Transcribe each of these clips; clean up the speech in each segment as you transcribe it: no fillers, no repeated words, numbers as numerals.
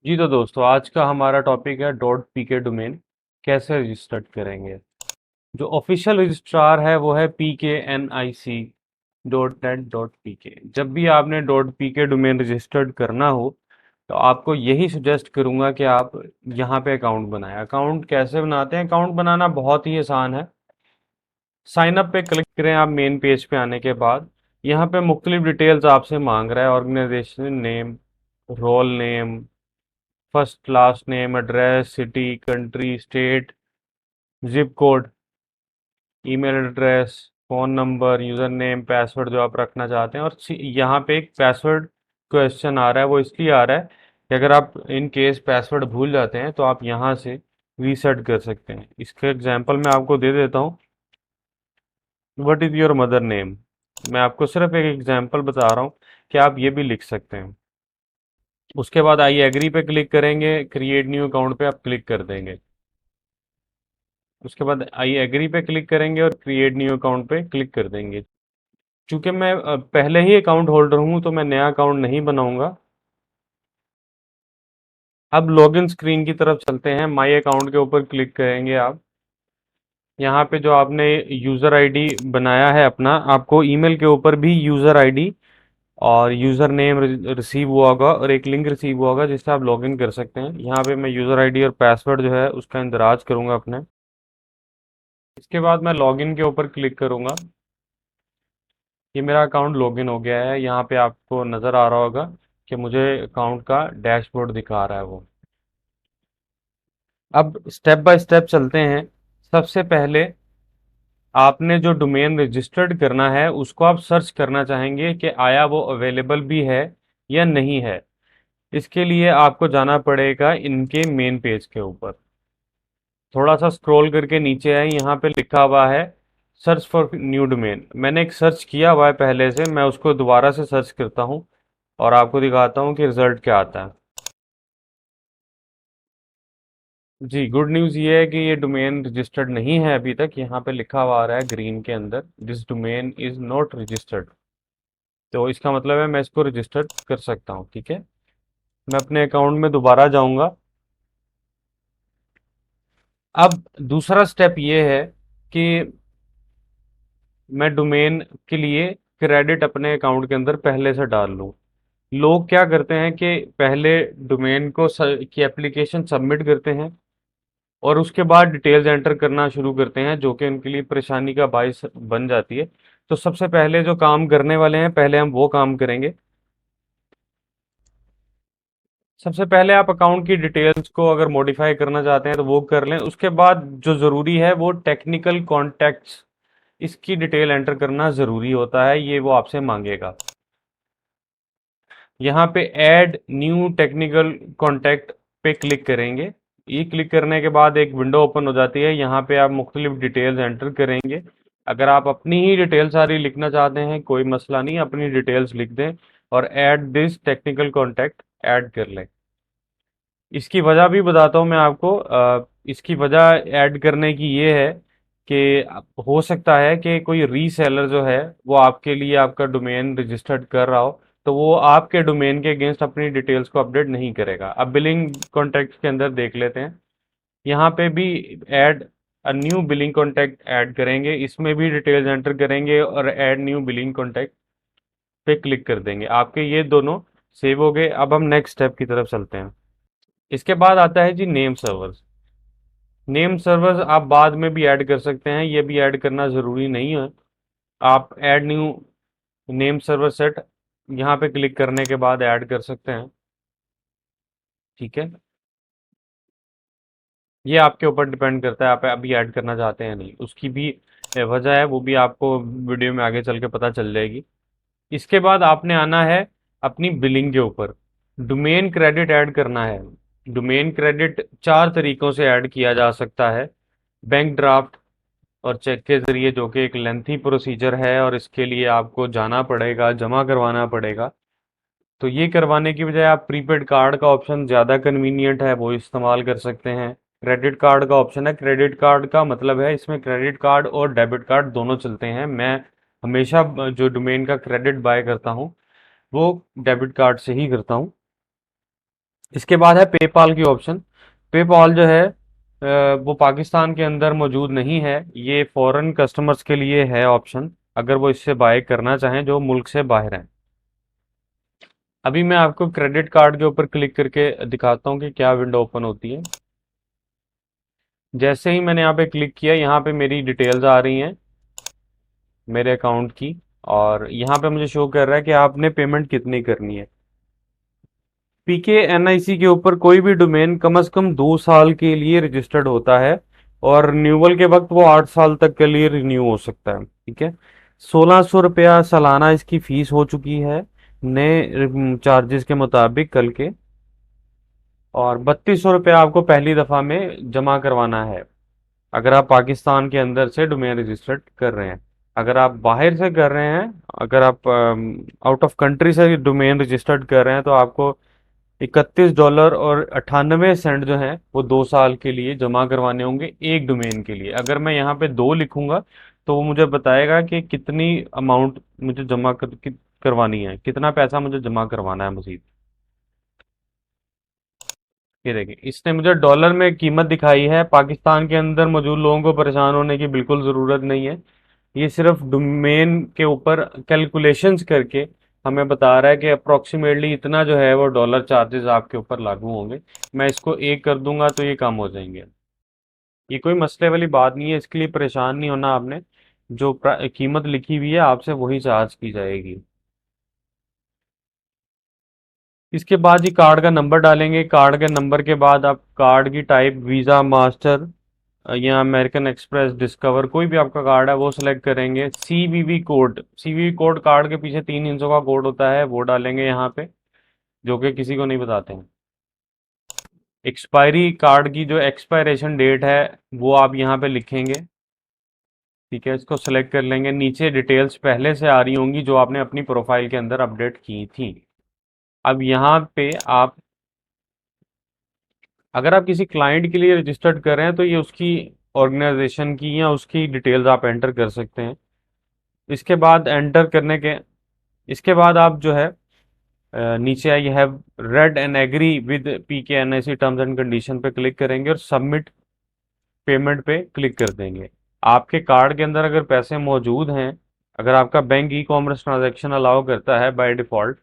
जी तो दोस्तों, आज का हमारा टॉपिक है डॉट पीके डोमेन कैसे रजिस्टर्ड करेंगे। जो ऑफिशियल रजिस्ट्रार है वो है PKNIC.net.pk। जब भी आपने डॉट पीके डोमेन रजिस्टर्ड करना हो तो आपको यही सजेस्ट करूंगा कि आप यहाँ पे अकाउंट बनाएं। अकाउंट कैसे बनाते हैं? अकाउंट बनाना बहुत ही आसान है। साइन अप पे क्लिक करें आप मेन पेज पे आने के बाद। यहाँ पे मुख्तलिफ डिटेल्स आपसे मांग रहा है, organisation name, role name, first last name, address, city, country, state, zip code, email address, phone number, user name, password जो आप रखना चाहते हैं। और यहाँ पे एक पासवर्ड क्वेश्चन आ रहा है, वो इसलिए आ रहा है कि अगर आप इन केस पासवर्ड भूल जाते हैं तो आप यहाँ से रीसेट कर सकते हैं। इसका एग्जांपल मैं आपको दे देता हूँ। What is your mother name? मैं आपको सिर्फ एक एग्जांपल बता रहा हूँ कि आप ये भी लिख सकते हैं। उसके बाद आई एग्री पे क्लिक करेंगे, क्रिएट न्यू अकाउंट पे आप क्लिक कर देंगे। उसके बाद आई एग्री पे क्लिक करेंगे और क्रिएट न्यू अकाउंट पे क्लिक कर देंगे। चूंकि मैं पहले ही अकाउंट होल्डर हूं तो मैं नया अकाउंट नहीं बनाऊंगा। अब लॉगिन स्क्रीन की तरफ चलते हैं। माई अकाउंट के ऊपर क्लिक करेंगे आप। यहाँ पे जो आपने यूज़र आईडी बनाया है अपना, आपको ईमेल के ऊपर भी यूज़र आईडी और यूज़र नेम रिसीव हुआ होगा और एक लिंक रिसीव हुआ होगा जिससे आप लॉगिन कर सकते हैं। यहाँ पे मैं यूज़र आईडी और पासवर्ड जो है उसका इंदराज करूंगा अपने। इसके बाद मैं लॉगिन के ऊपर क्लिक करूंगा। ये मेरा अकाउंट लॉगिन हो गया है। यहाँ पे आपको नज़र आ रहा होगा कि मुझे अकाउंट का डैशबोर्ड दिखा रहा है वो। अब स्टेप बाय स्टेप चलते हैं। सबसे पहले आपने जो डोमेन रजिस्टर्ड करना है उसको आप सर्च करना चाहेंगे कि आया वो अवेलेबल भी है या नहीं है। इसके लिए आपको जाना पड़ेगा इनके मेन पेज के ऊपर। थोड़ा सा स्क्रॉल करके नीचे आए, यहाँ पे लिखा हुआ है सर्च फॉर न्यू डोमेन। मैंने एक सर्च किया हुआ है पहले से, मैं उसको दोबारा से सर्च करता हूँ और आपको दिखाता हूँ कि रिजल्ट क्या आता है। जी, गुड न्यूज़ ये है कि ये डोमेन रजिस्टर्ड नहीं है अभी तक। यहाँ पे लिखा हुआ आ रहा है ग्रीन के अंदर, this domain is not registered. तो इसका मतलब है मैं इसको रजिस्टर कर सकता हूँ। ठीक है, मैं अपने अकाउंट में दोबारा जाऊंगा। अब दूसरा स्टेप ये है कि मैं डोमेन के लिए क्रेडिट अपने अकाउंट के अंदर पहले से डाल लूँ। लोग क्या करते हैं कि पहले डोमेन को की एप्लीकेशन सबमिट करते हैं और उसके बाद डिटेल्स एंटर करना शुरू करते हैं, जो कि उनके लिए परेशानी का बायस बन जाती है। तो सबसे पहले जो काम करने वाले हैं, पहले हम वो काम करेंगे। सबसे पहले आप अकाउंट की डिटेल्स को अगर मॉडिफाई करना चाहते हैं तो वो कर लें। उसके बाद जो ज़रूरी है वो टेक्निकल कॉन्टैक्ट्स, इसकी डिटेल एंटर करना ज़रूरी होता है, ये वो आपसे मांगेगा। यहाँ पे ऐड न्यू टेक्निकल कॉन्टैक्ट पे क्लिक करेंगे। ये क्लिक करने के बाद एक विंडो ओपन हो जाती है। यहाँ पे आप मुख्तलिफ डिटेल्स एंटर करेंगे। अगर आप अपनी ही डिटेल सारी लिखना चाहते हैं कोई मसला नहीं, अपनी डिटेल्स लिख दें और add this technical contact add कर लें। इसकी वजह भी बताता हूँ मैं आपको। इसकी वजह ऐड करने की ये है कि हो सकता है कि कोई रीसेलर जो है वो आपके लिए आपका डोमेन रजिस्टर्ड कर रहा हो, तो वो आपके डोमेन के अगेंस्ट अपनी डिटेल्स को अपडेट नहीं करेगा। अब बिलिंग कॉन्टैक्ट के अंदर देख लेते हैं। यहाँ पे भी add a new billing contact add करेंगे, इसमें भी डिटेल्स एंटर करेंगे और ऐड न्यू बिलिंग कॉन्टैक्ट पे क्लिक कर देंगे। आपके ये दोनों सेव हो गए। अब हम नेक्स्ट स्टेप की तरफ चलते हैं। इसके बाद आता है जी नेम सर्वर्स। नेम सर्वर्स आप बाद में भी ऐड कर सकते हैं, ये भी ऐड करना ज़रूरी नहीं है। आप add new name server set यहाँ पे क्लिक करने के बाद ऐड कर सकते हैं। ठीक है, ये आपके ऊपर डिपेंड करता है आप अभी ऐड करना चाहते हैं नहीं। उसकी भी वजह है, वो भी आपको वीडियो में आगे चल के पता चल जाएगी। इसके बाद आपने आना है अपनी बिलिंग के ऊपर। डोमेन क्रेडिट ऐड करना है। डोमेन क्रेडिट चार तरीकों से ऐड किया जा सकता है। बैंक ड्राफ्ट और चेक के ज़रिए, जो कि एक लेंथी प्रोसीजर है और इसके लिए आपको जाना पड़ेगा, जमा करवाना पड़ेगा। तो ये करवाने की बजाय आप प्रीपेड कार्ड का ऑप्शन ज़्यादा कन्वीनियंट है, वो इस्तेमाल कर सकते हैं। क्रेडिट कार्ड का ऑप्शन है। क्रेडिट कार्ड का मतलब है इसमें क्रेडिट कार्ड और डेबिट कार्ड दोनों चलते हैं। मैं हमेशा जो डोमेन का क्रेडिट बाय करता हूँ वो डेबिट कार्ड से ही करता हूँ। इसके बाद है पेपाल की ऑप्शन। पेपाल जो है वो पाकिस्तान के अंदर मौजूद नहीं है, ये फॉरेन कस्टमर्स के लिए है ऑप्शन, अगर वो इससे बाय करना चाहें जो मुल्क से बाहर हैं। अभी मैं आपको क्रेडिट कार्ड के ऊपर क्लिक करके दिखाता हूँ कि क्या विंडो ओपन होती है। जैसे ही मैंने यहाँ पे क्लिक किया, यहाँ पे मेरी डिटेल्स आ रही हैं मेरे अकाउंट की, और यहाँ पे मुझे शो कर रहा है कि आपने पेमेंट कितनी करनी है। पीके एनआईसी के ऊपर कोई भी डोमेन कम से कम 2 साल के लिए रजिस्टर्ड होता है, और रिन्यूअल के वक्त वो 8 साल तक के लिए रिन्यू हो सकता है। ठीक है, 1600 रुपया सालाना इसकी फीस हो चुकी है नए चार्जेस के मुताबिक कल के, और 3200 रुपया आपको पहली दफा में जमा करवाना है अगर आप पाकिस्तान के अंदर से डोमेन रजिस्टर्ड कर रहे हैं। अगर आप बाहर से कर रहे हैं, अगर आप आउट ऑफ कंट्री से डोमेन रजिस्टर्ड कर रहे हैं, तो आपको $31 और 98 सेंट जो है वो 2 साल के लिए जमा करवाने होंगे एक डोमेन के लिए। अगर मैं यहाँ पे दो लिखूंगा तो वो मुझे बताएगा कि कितनी अमाउंट मुझे करवानी है, कितना पैसा मुझे जमा करवाना है मजीद। ये देखिए, इसने मुझे डॉलर में कीमत दिखाई है। पाकिस्तान के अंदर मौजूद लोगों को परेशान होने की बिल्कुल ज़रूरत नहीं है। ये सिर्फ डोमेन के ऊपर कैलकुलेशंस करके हमें बता रहा है कि अप्रोक्सीमेटली इतना जो है वो डॉलर चार्जेस आपके ऊपर लागू होंगे। मैं इसको एक कर दूंगा तो ये कम हो जाएंगे। ये कोई मसले वाली बात नहीं है, इसके लिए परेशान नहीं होना आपने। जो कीमत लिखी हुई है आपसे वही चार्ज की जाएगी। इसके बाद ही कार्ड का नंबर डालेंगे। कार्ड के नंबर के बाद आप कार्ड की टाइप वीज़ा, मास्टर या अमेरिकन एक्सप्रेस, डिस्कवर, कोई भी आपका कार्ड है वो सिलेक्ट करेंगे। सीवीवी कोड कार्ड के पीछे 3 हिंसों का कोड होता है, वो डालेंगे यहाँ पे, जो कि किसी को नहीं बताते हैं। एक्सपायरी कार्ड की जो एक्सपायरेशन डेट है वो आप यहाँ पे लिखेंगे। ठीक है, इसको सेलेक्ट कर लेंगे। नीचे डिटेल्स पहले से आ रही होंगी जो आपने अपनी प्रोफाइल के अंदर अपडेट की थी। अब यहाँ पे आप, अगर आप किसी क्लाइंट के लिए रजिस्टर्ड कर रहे हैं तो ये उसकी ऑर्गेनाइजेशन की या उसकी डिटेल्स आप एंटर कर सकते हैं। इसके बाद एंटर करने के इसके बाद आप जो है नीचे I have read and agree with PK NIC terms and condition पे क्लिक करेंगे और सबमिट पेमेंट पे क्लिक कर देंगे। आपके कार्ड के अंदर अगर पैसे मौजूद हैं, अगर आपका bank e commerce transaction allow करता है बाय डिफ़ॉल्ट,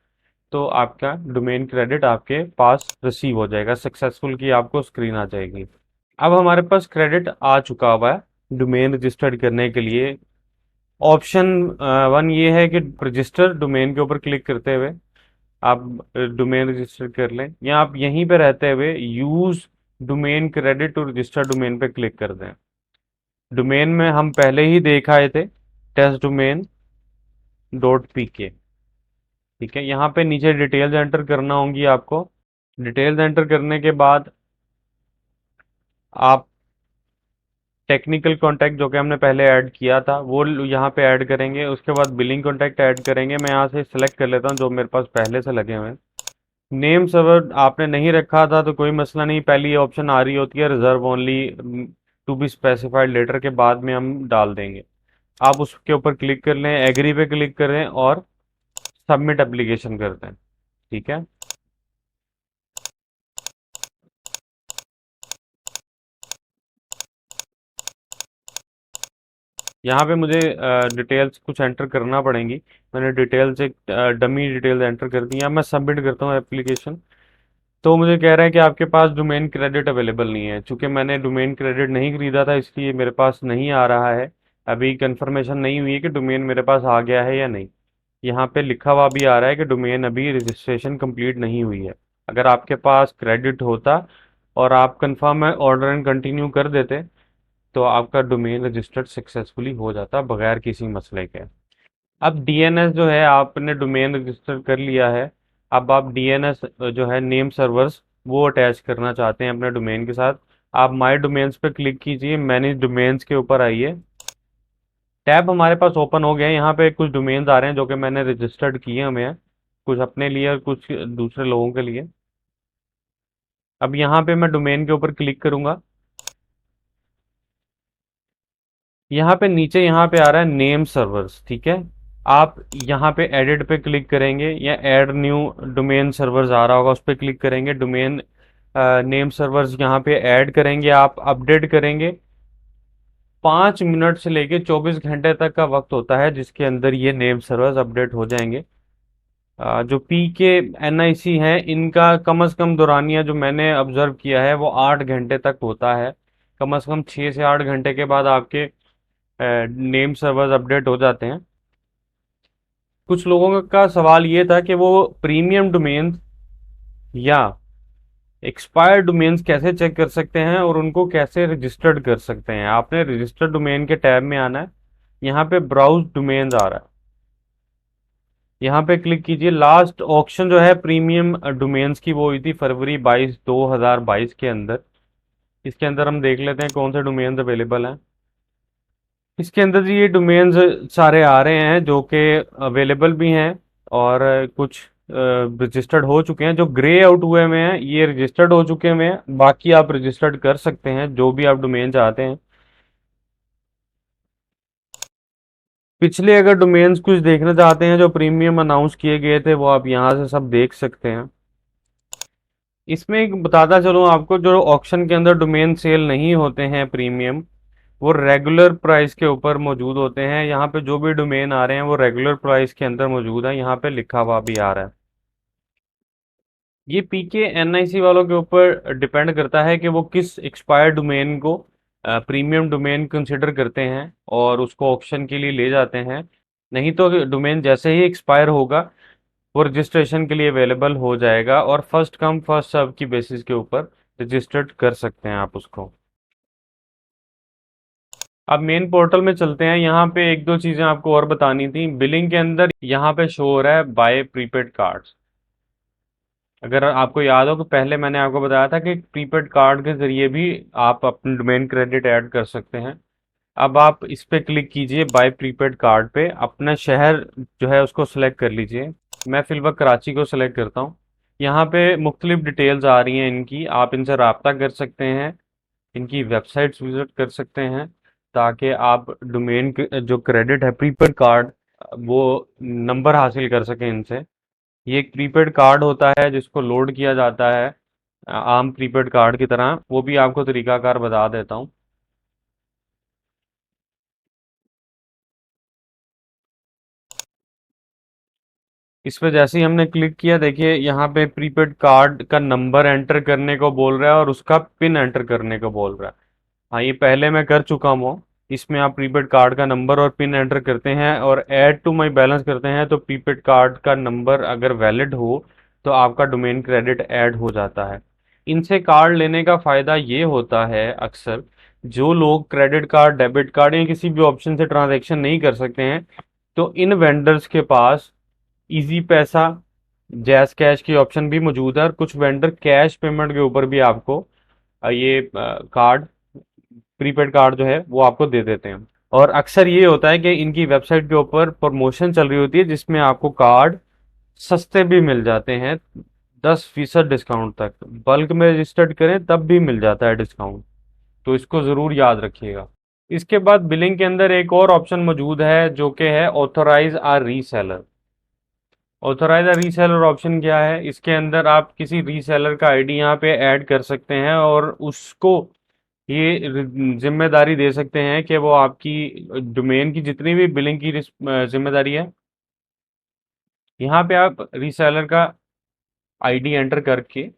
तो आपका डोमेन क्रेडिट आपके पास रिसीव हो जाएगा सक्सेसफुल की आपको स्क्रीन आ जाएगी। अब हमारे पास क्रेडिट आ चुका हुआ है डोमेन रजिस्टर्ड करने के लिए। ऑप्शन वन ये है कि रजिस्टर डोमेन के ऊपर क्लिक करते हुए आप डोमेन रजिस्टर कर लें, या आप यहीं पे रहते हुए use domain credit to register domain पे क्लिक कर दें। डोमेन में हम पहले ही देख आए थे, टेस्ट डोमेन डॉट पी के। ठीक है, यहाँ पे नीचे डिटेल्स एंटर करना होंगी आपको। डिटेल्स एंटर करने के बाद आप टेक्निकल कॉन्टैक्ट जो कि हमने पहले ऐड किया था वो यहाँ पे ऐड करेंगे। उसके बाद बिलिंग कॉन्टैक्ट ऐड करेंगे। मैं यहाँ से सिलेक्ट कर लेता हूँ जो मेरे पास पहले से लगे हुए हैं। नेम सर्वर आपने नहीं रखा था तो कोई मसला नहीं, पहली ऑप्शन आ रही होती है reserve only to be specified later, के बाद में हम डाल देंगे। आप उसके ऊपर क्लिक कर लें, एग्री पे क्लिक करें और सबमिट एप्लीकेशन कर दें। ठीक है, यहाँ पे मुझे डिटेल्स कुछ एंटर करना पड़ेंगी। मैंने डिटेल्स एक डमी डिटेल्स एंटर कर दी। अब मैं सबमिट करता हूँ एप्लीकेशन, तो मुझे कह रहा है कि आपके पास डोमेन क्रेडिट अवेलेबल नहीं है। चूंकि मैंने डोमेन क्रेडिट नहीं खरीदा था इसलिए मेरे पास नहीं आ रहा है। अभी कंफर्मेशन नहीं हुई है कि डोमेन मेरे पास आ गया है या नहीं। यहाँ पे लिखा हुआ भी आ रहा है कि डोमेन अभी रजिस्ट्रेशन कंप्लीट नहीं हुई है। अगर आपके पास क्रेडिट होता और आप कंफर्म ऑर्डर एंड कंटिन्यू कर देते तो आपका डोमेन रजिस्टर्ड सक्सेसफुली हो जाता बगैर किसी मसले के। अब डीएनएस जो है, आपने डोमेन रजिस्टर कर लिया है। अब आप डीएनएस जो है नेम सर्वर्स वो अटैच करना चाहते हैं अपने डोमेन के साथ। आप माय डोमेन्स पे क्लिक कीजिए, मैनेज डोमेन्स के ऊपर आइए। टैब हमारे पास ओपन हो गया है। यहाँ पे कुछ डोमेन्स आ रहे हैं जो कि मैंने रजिस्टर्ड किए हुए हैं, कुछ अपने लिए और कुछ दूसरे लोगों के लिए। अब यहाँ पे मैं डोमेन के ऊपर क्लिक करूंगा। यहाँ पे नीचे यहाँ पे आ रहा है नेम सर्वर्स। ठीक है, आप यहाँ पे एडिट पे क्लिक करेंगे या ऐड न्यू डोमेन सर्वर्स आ रहा होगा, उस पर क्लिक करेंगे। डोमेन नेम सर्वर्स यहाँ पे ऐड करेंगे, आप अपडेट करेंगे। 5 मिनट से लेके 24 घंटे तक का वक्त होता है जिसके अंदर ये नेम सर्वर्स अपडेट हो जाएंगे। जो पी के एनआईसी हैं इनका कम से कम दौरानिया जो मैंने ऑब्जर्व किया है वो 8 घंटे तक होता है। कम से कम 6 से 8 घंटे के बाद आपके नेम सर्वर्स अपडेट हो जाते हैं। कुछ लोगों का सवाल ये था कि वो प्रीमियम डोमेन्स या एक्सपायर्ड डोमेन्स कैसे चेक कर सकते हैं और उनको कैसे रजिस्टर्ड कर सकते हैं। आपने रजिस्टर्ड डोमेन के टैब में आना है, यहाँ पे ब्राउज डोमेन्स आ रहा है, यहाँ पे क्लिक कीजिए। लास्ट ऑक्शन जो है प्रीमियम डोमेन्स की वो हुई थी फरवरी 22 2022 के अंदर। इसके अंदर हम देख लेते हैं कौन से डोमेन्स अवेलेबल हैं। इसके अंदर जी ये डोमेन्स सारे आ रहे हैं जो कि अवेलेबल भी हैं और कुछ रजिस्टर्ड हो चुके हैं। जो ग्रे आउट हुए हुए हैं ये रजिस्टर्ड हो चुके हुए हैं, बाकी आप रजिस्टर्ड कर सकते हैं जो भी आप डोमेन चाहते हैं। पिछले अगर डोमेन्स कुछ देखना चाहते हैं जो प्रीमियम अनाउंस किए गए थे वो आप यहाँ से सब देख सकते हैं। इसमें एक बताता चलूँ आपको, जो ऑक्शन के अंदर डोमेन सेल नहीं होते हैं प्रीमियम, वो रेगुलर प्राइस के ऊपर मौजूद होते हैं। यहाँ पे जो भी डोमेन आ रहे हैं वो रेगुलर प्राइस के अंदर मौजूद है, यहाँ पे लिखा हुआ भी आ रहा है। ये पीके एनआईसी वालों के ऊपर डिपेंड करता है कि वो किस एक्सपायर्ड डोमेन को प्रीमियम डोमेन कंसिडर करते हैं और उसको ऑप्शन के लिए ले जाते हैं। नहीं तो डोमेन जैसे ही एक्सपायर होगा वो रजिस्ट्रेशन के लिए अवेलेबल हो जाएगा और फर्स्ट कम फर्स्ट सर्व की बेसिस के ऊपर रजिस्टर्ड कर सकते हैं आप उसको। अब मेन पोर्टल में चलते हैं। यहाँ पे एक दो चीज़ें आपको और बतानी थी। बिलिंग के अंदर यहाँ पे शो हो रहा है बाय प्रीपेड कार्ड्स। अगर आपको याद हो तो पहले मैंने आपको बताया था कि प्रीपेड कार्ड के ज़रिए भी आप अपने डोमेन क्रेडिट ऐड कर सकते हैं। अब आप इस पे क्लिक कीजिए बाय प्रीपेड कार्ड पे, अपना शहर जो है उसको सेलेक्ट कर लीजिए। मैं फिलहाल कराची को सेलेक्ट करता हूँ। यहाँ पे मुख्तलिफ डिटेल्स आ रही हैं इनकी, आप इनसे रब्ता कर सकते हैं, इनकी वेबसाइट्स विजिट कर सकते हैं ताकि आप डोमेन जो क्रेडिट है प्रीपेड कार्ड वो नंबर हासिल कर सकें इनसे। ये एक प्रीपेड कार्ड होता है जिसको लोड किया जाता है आम प्रीपेड कार्ड की तरह। वो भी आपको तरीकाकार बता देता हूँ। इस पे जैसे ही हमने क्लिक किया देखिए यहाँ पे प्रीपेड कार्ड का नंबर एंटर करने को बोल रहा है और उसका पिन एंटर करने को बोल रहा है। हाँ, ये पहले मैं कर चुका हूँ। इसमें आप प्रीपेड कार्ड का नंबर और पिन एंटर करते हैं और ऐड टू माई बैलेंस करते हैं तो प्रीपेड कार्ड का नंबर अगर वैलिड हो तो आपका डोमेन क्रेडिट ऐड हो जाता है। इनसे कार्ड लेने का फ़ायदा ये होता है, अक्सर जो लोग क्रेडिट कार्ड डेबिट कार्ड या किसी भी ऑप्शन से ट्रांजैक्शन नहीं कर सकते हैं तो इन वेंडर्स के पास इजी पैसा, जैस कैश की ऑप्शन भी मौजूद है और कुछ वेंडर कैश पेमेंट के ऊपर भी आपको ये कार्ड प्रीपेड कार्ड जो है वो आपको दे देते हैं। और अक्सर ये होता है कि इनकी वेबसाइट के ऊपर प्रमोशन चल रही होती है जिसमें आपको कार्ड सस्ते भी मिल जाते हैं, 10% डिस्काउंट तक। बल्क में रजिस्टर्ड करें तब भी मिल जाता है डिस्काउंट, तो इसको ज़रूर याद रखिएगा। इसके बाद बिलिंग के अंदर एक और ऑप्शन मौजूद है जो कि है authorise or reseller. Authorise or reseller option क्या है? इसके अंदर आप किसी रीसेलर का आईडी यहाँ पे ऐड कर सकते हैं और उसको ये जिम्मेदारी दे सकते हैं कि वो आपकी डोमेन की जितनी भी बिलिंग की जिम्मेदारी है, यहाँ पे आप रीसेलर का आईडी एंटर करके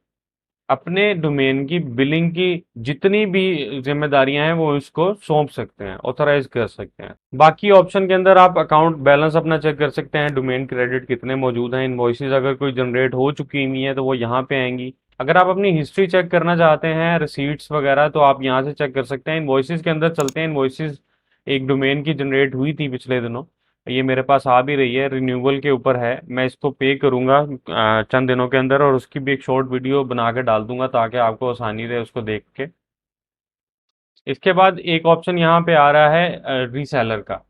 अपने डोमेन की बिलिंग की जितनी भी जिम्मेदारियां हैं वो इसको सौंप सकते हैं, ऑथराइज कर सकते हैं। बाकी ऑप्शन के अंदर आप अकाउंट बैलेंस अपना चेक कर सकते हैं, डोमेन क्रेडिट कितने मौजूद हैं, इनवॉइसेज अगर कोई जनरेट हो चुकी हुई है तो वो यहाँ पे आएंगी। अगर आप अपनी हिस्ट्री चेक करना चाहते हैं, रिसीट्स वगैरह, तो आप यहाँ से चेक कर सकते हैं। इनवॉइसेज के अंदर चलते हैं। इनवॉइसेज एक डोमेन की जनरेट हुई थी पिछले दिनों, ये मेरे पास आ भी रही है, रिन्यूअल के ऊपर है। मैं इसको पे करूंगा चंद दिनों के अंदर और उसकी भी एक शॉर्ट वीडियो बना के डाल दूंगा ताकि आपको आसानी रहे उसको देख के। इसके बाद एक ऑप्शन यहाँ पे आ रहा है रीसेलर का।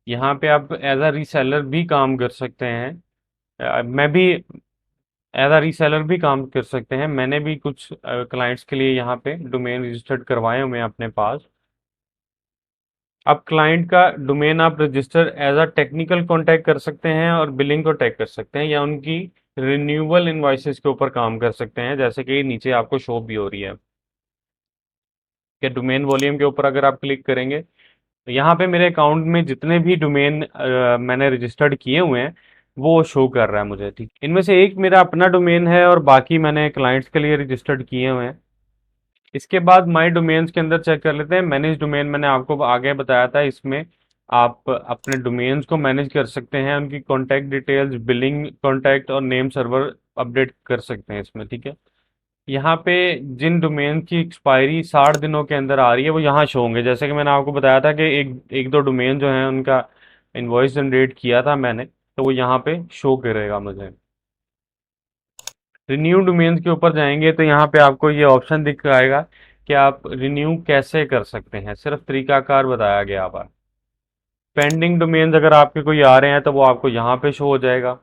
यहाँ पे आप एज अ रीसेलर भी काम कर सकते हैं। मैं भी एज अ रीसेलर भी काम कर सकते हैं। मैंने भी कुछ क्लाइंट्स के लिए यहाँ पे डोमेन रजिस्टर्ड करवाए हुए हैं अपने पास। अब क्लाइंट का डोमेन आप register as a technical contact कर सकते हैं और बिलिंग को टैग कर सकते हैं, या उनकी रिन्यूअल इनवॉइसेस के ऊपर काम कर सकते हैं, जैसे कि नीचे आपको शो भी हो रही है कि डोमेन वॉल्यूम के ऊपर अगर आप क्लिक करेंगे तो यहाँ पे मेरे अकाउंट में जितने भी डोमेन मैंने रजिस्टर्ड किए हुए हैं वो शो कर रहा है मुझे। ठीक, इनमें से एक मेरा अपना डोमेन है और बाकी मैंने क्लाइंट्स के लिए रजिस्टर्ड किए हुए हैं। इसके बाद माय डोमेन्स के अंदर चेक कर लेते हैं। मैनेज डोमेन मैंने आपको आगे बताया था, इसमें आप अपने डोमेन्स को मैनेज कर सकते हैं, उनकी कॉन्टैक्ट डिटेल्स, बिलिंग कॉन्टैक्ट और नेम सर्वर अपडेट कर सकते हैं इसमें। ठीक है, यहाँ पे जिन डोमेन की एक्सपायरी 60 दिनों के अंदर आ रही है वो यहाँ शो होंगे। जैसे कि मैंने आपको बताया था कि एक एक दो डोमेन जो हैं उनका इनवॉइस जनरेट किया था मैंने, तो वो यहाँ पे शो करेगा मुझे। रिन्यू डोमेन्स के ऊपर जाएंगे तो यहाँ पे आपको ये ऑप्शन दिख आएगा कि आप रिन्यू कैसे कर सकते हैं, सिर्फ तरीकाकार बताया गया हुआ। पेंडिंग डोमेन्स अगर आपके कोई आ रहे हैं तो वो आपको यहाँ पे शो हो जाएगा।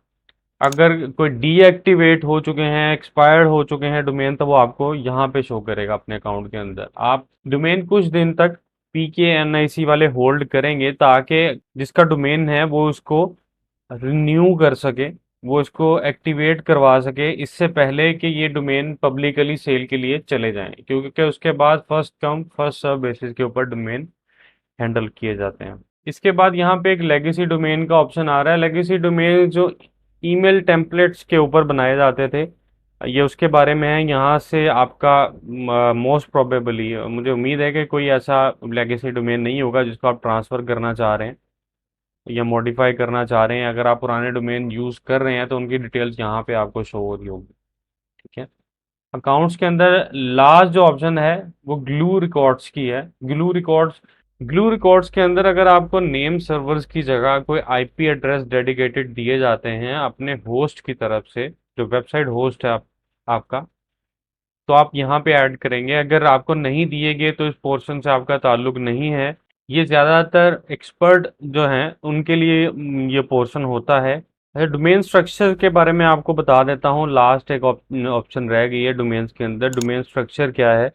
अगर कोई डीएक्टिवेट हो चुके हैं, एक्सपायर्ड हो चुके हैं डोमेन, तो वो आपको यहाँ पे शो करेगा अपने अकाउंट के अंदर। आप डोमेन कुछ दिन तक PKNIC वाले होल्ड करेंगे ताकि जिसका डोमेन है वो उसको रिन्यू कर सके, वो इसको एक्टिवेट करवा सके इससे पहले कि ये डोमेन पब्लिकली सेल के लिए चले जाएं, क्योंकि उसके बाद first come first serve basis के ऊपर डोमेन हैंडल किए जाते हैं। इसके बाद यहाँ पे एक लेगेसी डोमेन का ऑप्शन आ रहा है। लेगेसी डोमेन जो ईमेल टेम्पलेट्स के ऊपर बनाए जाते थे, ये उसके बारे में है। यहाँ से आपका मोस्ट प्रोबेबली मुझे उम्मीद है कि कोई ऐसा लेगेसी डोमेन नहीं होगा जिसको आप ट्रांसफ़र करना चाह रहे हैं या मॉडिफाई करना चाह रहे हैं। अगर आप पुराने डोमेन यूज़ कर रहे हैं तो उनकी डिटेल्स यहाँ पे आपको शो हो रही होगी। ठीक है, अकाउंट्स के अंदर लास्ट जो ऑप्शन है वो ग्लू रिकॉर्ड्स की है। ग्लू रिकॉर्ड्स के अंदर अगर आपको नेम सर्वर्स की जगह कोई आईपी एड्रेस डेडिकेटेड दिए जाते हैं अपने होस्ट की तरफ से, जो वेबसाइट होस्ट है आपका, तो आप यहाँ पे ऐड करेंगे। अगर आपको नहीं दिए गए तो इस पोर्शन से आपका ताल्लुक नहीं है। ये ज़्यादातर एक्सपर्ट जो हैं उनके लिए ये पोर्शन होता है। डोमेन स्ट्रक्चर के बारे में आपको बता देता हूँ। लास्ट एक ऑप्शन रह गई है डोमेन्स के अंदर। डोमेन स्ट्रक्चर क्या है?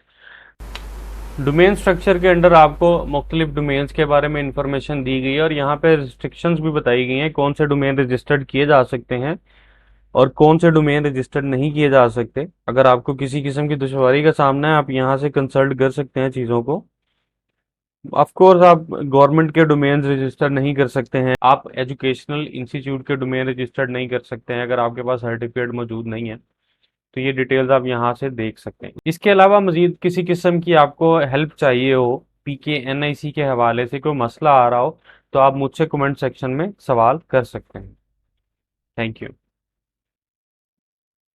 डोमेन स्ट्रक्चर के अंडर आपको मुख्तलिफ डोमेन्स के बारे में इंफॉर्मेशन दी गई है और यहाँ पे रिस्ट्रिक्शंस भी बताई गई हैं, कौन से डोमेन रजिस्टर्ड किए जा सकते हैं और कौन से डोमेन रजिस्टर्ड नहीं किए जा सकते। अगर आपको किसी किस्म की दुश्वारी का सामना है आप यहाँ से कंसल्ट कर सकते हैं चीज़ों को। ऑफ कोर्स आप गवर्नमेंट के डोमेन रजिस्टर नहीं कर सकते हैं, आप एजुकेशनल इंस्टीट्यूट के डोमेन रजिस्टर्ड नहीं कर सकते हैं अगर आपके पास सर्टिफिकेट मौजूद नहीं है। तो ये डिटेल्स आप यहाँ से देख सकते हैं। इसके अलावा मजीद किसी किस्म की आपको हेल्प चाहिए हो, PKNIC के हवाले से कोई मसला आ रहा हो, तो आप मुझसे कमेंट सेक्शन में सवाल कर सकते हैं। Thank you.